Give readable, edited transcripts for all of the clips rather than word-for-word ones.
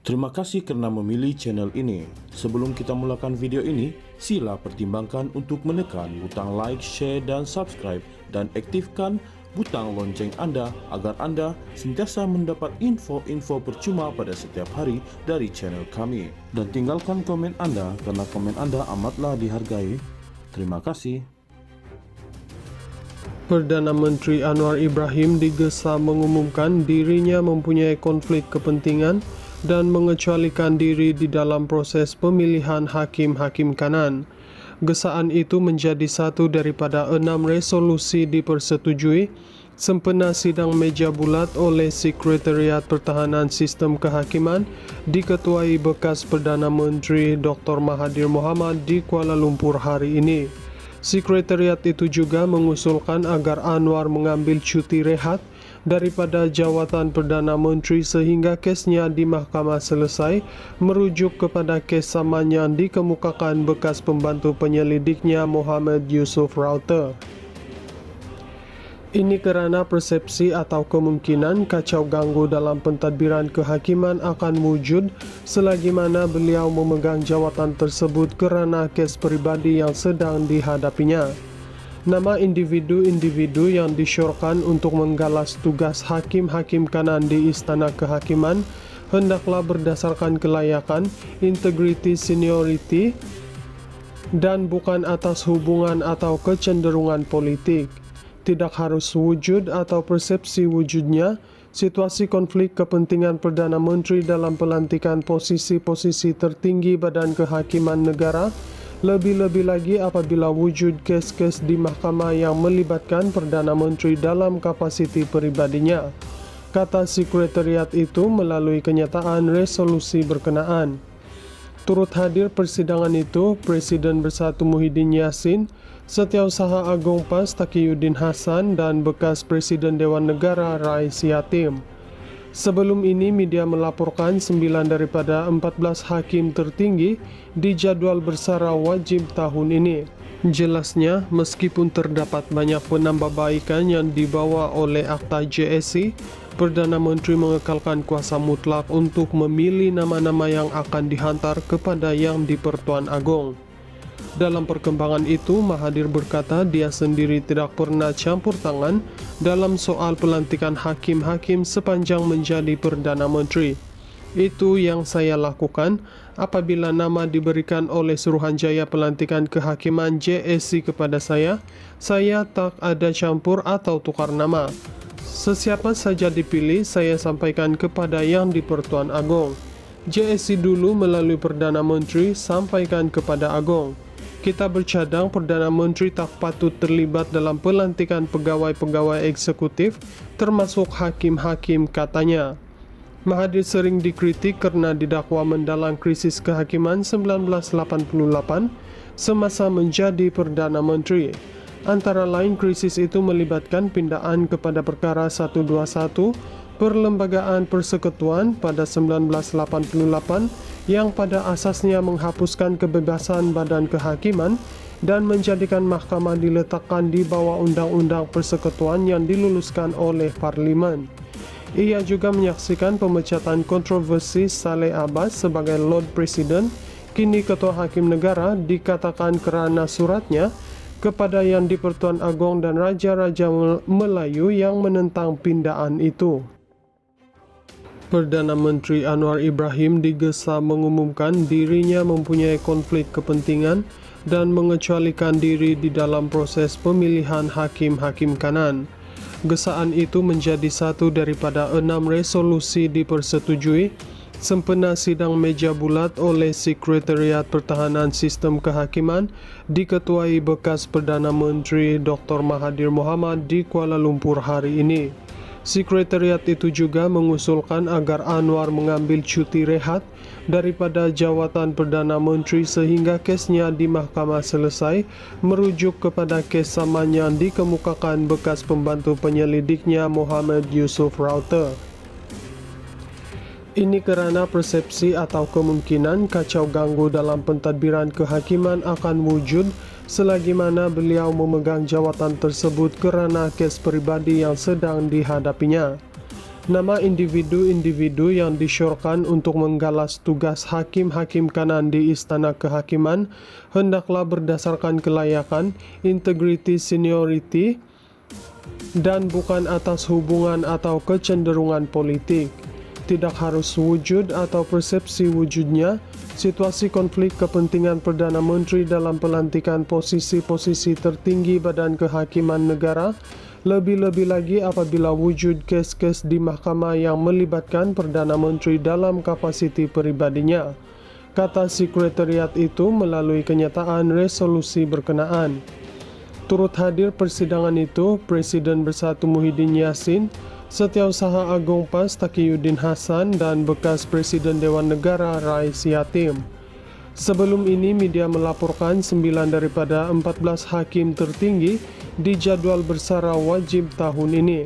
Terima kasih karena memilih channel ini. Sebelum kita mulakan video ini, sila pertimbangkan untuk menekan butang like, share, dan subscribe, dan aktifkan butang lonceng Anda agar Anda sentiasa mendapat info-info percuma pada setiap hari dari channel kami. Dan tinggalkan komen Anda karena komen Anda amatlah dihargai. Terima kasih. Perdana Menteri Anwar Ibrahim digesa mengumumkan dirinya mempunyai konflik kepentingan dan mengecualikan diri di dalam proses pemilihan hakim-hakim kanan. Gesaan itu menjadi satu daripada 6 resolusi dipersetujui sempena sidang meja bulat oleh Sekretariat Pertahanan Sistem Kehakiman diketuai bekas Perdana Menteri Dr. Mahathir Mohamad di Kuala Lumpur hari ini. Sekretariat itu juga mengusulkan agar Anwar mengambil cuti rehat daripada jawatan Perdana Menteri sehingga kesnya di mahkamah selesai, merujuk kepada kes saman yang dikemukakan bekas pembantu penyelidiknya Muhammad Yusuf Router. Ini kerana persepsi atau kemungkinan kacau ganggu dalam pentadbiran kehakiman akan wujud selagi mana beliau memegang jawatan tersebut kerana kes peribadi yang sedang dihadapinya. Nama individu-individu yang disyorkan untuk menggalas tugas hakim-hakim kanan di Istana Kehakiman hendaklah berdasarkan kelayakan, integriti, senioriti, dan bukan atas hubungan atau kecenderungan politik. Tidak harus wujud atau persepsi wujudnya situasi konflik kepentingan Perdana Menteri dalam pelantikan posisi-posisi tertinggi Badan Kehakiman Negara, lebih-lebih lagi apabila wujud kes-kes di mahkamah yang melibatkan Perdana Menteri dalam kapasiti peribadinya, kata sekretariat itu melalui kenyataan resolusi berkenaan. Turut hadir persidangan itu Presiden Bersatu Muhyiddin Yassin, Setiausaha Agung PAS Taqiyuddin Hasan, dan bekas Presiden Dewan Negara Rais Yatim. Sebelum ini media melaporkan 9 daripada 14 hakim tertinggi dijadwal bersara wajib tahun ini. Jelasnya, meskipun terdapat banyak penambahbaikan yang dibawa oleh Akta JSC, Perdana Menteri mengekalkan kuasa mutlak untuk memilih nama-nama yang akan dihantar kepada Yang di-Pertuan Agong. Dalam perkembangan itu, Mahathir berkata dia sendiri tidak pernah campur tangan dalam soal pelantikan hakim-hakim sepanjang menjadi Perdana Menteri. Itu yang saya lakukan apabila nama diberikan oleh Suruhanjaya Pelantikan Kehakiman JSC kepada saya tak ada campur atau tukar nama. Sesiapa saja dipilih, saya sampaikan kepada Yang di-Pertuan Agong. JSC dulu melalui Perdana Menteri sampaikan kepada Agong. Kita bercadang Perdana Menteri tak patut terlibat dalam pelantikan pegawai-pegawai eksekutif, termasuk hakim-hakim, katanya. Mahathir sering dikritik kerana didakwa mendalang krisis kehakiman 1988 semasa menjadi Perdana Menteri. Antara lain krisis itu melibatkan pindaan kepada Perkara 121 Perlembagaan Persekutuan pada 1988 yang pada asasnya menghapuskan kebebasan Badan Kehakiman dan menjadikan mahkamah diletakkan di bawah Undang-Undang Persekutuan yang diluluskan oleh Parlimen. Ia juga menyaksikan pemecatan kontroversi Saleh Abbas sebagai Lord Presiden, kini Ketua Hakim Negara, dikatakan kerana suratnya kepada Yang di-Pertuan Agong dan Raja-Raja Melayu yang menentang pindaan itu. Perdana Menteri Anwar Ibrahim digesa mengumumkan dirinya mempunyai konflik kepentingan dan mengecualikan diri di dalam proses pemilihan hakim-hakim kanan. Gesaan itu menjadi satu daripada 6 resolusi dipersetujui sempena sidang meja bulat oleh Sekretariat Pertahanan Sistem Kehakiman diketuai bekas Perdana Menteri Dr. Mahathir Mohamad di Kuala Lumpur hari ini. Sekretariat itu juga mengusulkan agar Anwar mengambil cuti rehat daripada jawatan Perdana Menteri sehingga kesnya di mahkamah selesai, merujuk kepada kes saman yang dikemukakan bekas pembantu penyelidiknya Muhammad Yusuf Router. Ini kerana persepsi atau kemungkinan kacau ganggu dalam pentadbiran kehakiman akan wujud selagi mana beliau memegang jawatan tersebut kerana kes peribadi yang sedang dihadapinya. Nama individu-individu yang disyorkan untuk menggalas tugas hakim-hakim kanan di Istana Kehakiman hendaklah berdasarkan kelayakan, integriti, seniority, dan bukan atas hubungan atau kecenderungan politik. Tidak harus wujud atau persepsi wujudnya situasi konflik kepentingan Perdana Menteri dalam pelantikan posisi-posisi tertinggi Badan Kehakiman Negara, lebih-lebih lagi apabila wujud kes-kes di mahkamah yang melibatkan Perdana Menteri dalam kapasiti pribadinya, kata sekretariat itu melalui kenyataan resolusi berkenaan. Turut hadir persidangan itu Presiden Bersatu Muhyiddin Yassin, Setiausaha Agung PAS Taqiyuddin Hasan, dan bekas Presiden Dewan Negara Rais Yatim. Sebelum ini media melaporkan 9 daripada 14 hakim tertinggi dijadwal bersara wajib tahun ini.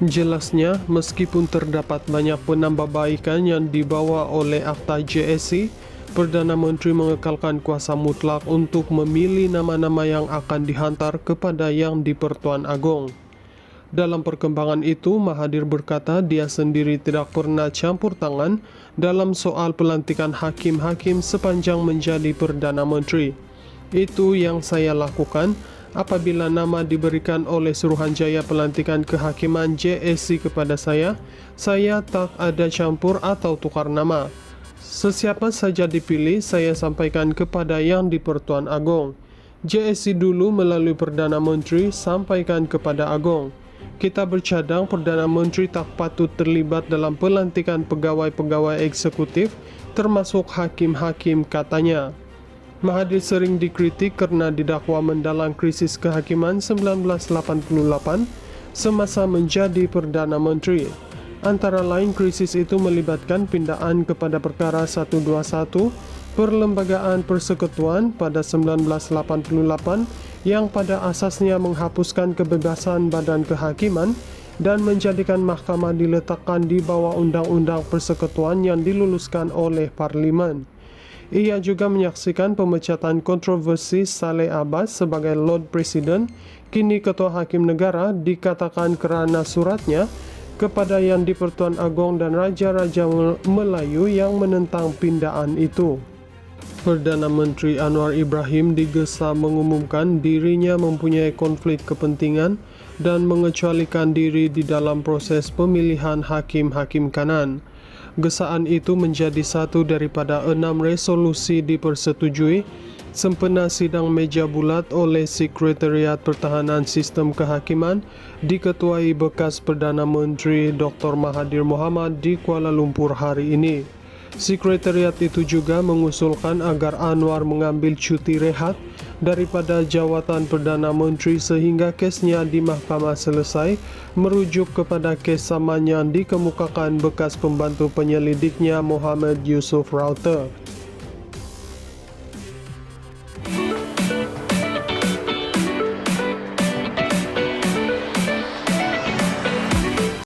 Jelasnya, meskipun terdapat banyak penambahbaikan yang dibawa oleh Akta JSC, Perdana Menteri mengekalkan kuasa mutlak untuk memilih nama-nama yang akan dihantar kepada Yang di-Pertuan Agong. Dalam perkembangan itu, Mahathir berkata dia sendiri tidak pernah campur tangan dalam soal pelantikan hakim-hakim sepanjang menjadi Perdana Menteri. Itu yang saya lakukan apabila nama diberikan oleh Suruhanjaya Pelantikan Kehakiman JSC kepada saya tak ada campur atau tukar nama. Sesiapa saja dipilih, saya sampaikan kepada Yang di-Pertuan Agong. JSC dulu melalui Perdana Menteri sampaikan kepada Agong. Kita bercadang Perdana Menteri tak patut terlibat dalam pelantikan pegawai-pegawai eksekutif, termasuk hakim-hakim, katanya. Mahathir sering dikritik karena didakwa mendalang krisis kehakiman 1988 semasa menjadi Perdana Menteri. Antara lain krisis itu melibatkan pindaan kepada Perkara 121 Perlembagaan Persekutuan pada 1988 yang pada asasnya menghapuskan kebebasan Badan Kehakiman dan menjadikan mahkamah diletakkan di bawah Undang-Undang Persekutuan yang diluluskan oleh Parlimen. Ia juga menyaksikan pemecatan kontroversi Saleh Abbas sebagai Lord Presiden, kini Ketua Hakim Negara, dikatakan kerana suratnya kepada Yang di-Pertuan Agong dan Raja-Raja Melayu yang menentang pindaan itu. Perdana Menteri Anwar Ibrahim digesa mengumumkan dirinya mempunyai konflik kepentingan dan mengecualikan diri di dalam proses pemilihan hakim-hakim kanan. Gesaan itu menjadi satu daripada 6 resolusi dipersetujui sempena sidang meja bulat oleh Sekretariat Pertahanan Sistem Kehakiman diketuai bekas Perdana Menteri Dr. Mahathir Mohamad di Kuala Lumpur hari ini. Sekretariat itu juga mengusulkan agar Anwar mengambil cuti rehat daripada jawatan Perdana Menteri sehingga kesnya di mahkamah selesai, merujuk kepada kes saman yang dikemukakan bekas pembantu penyelidiknya Muhammad Yusuf Router.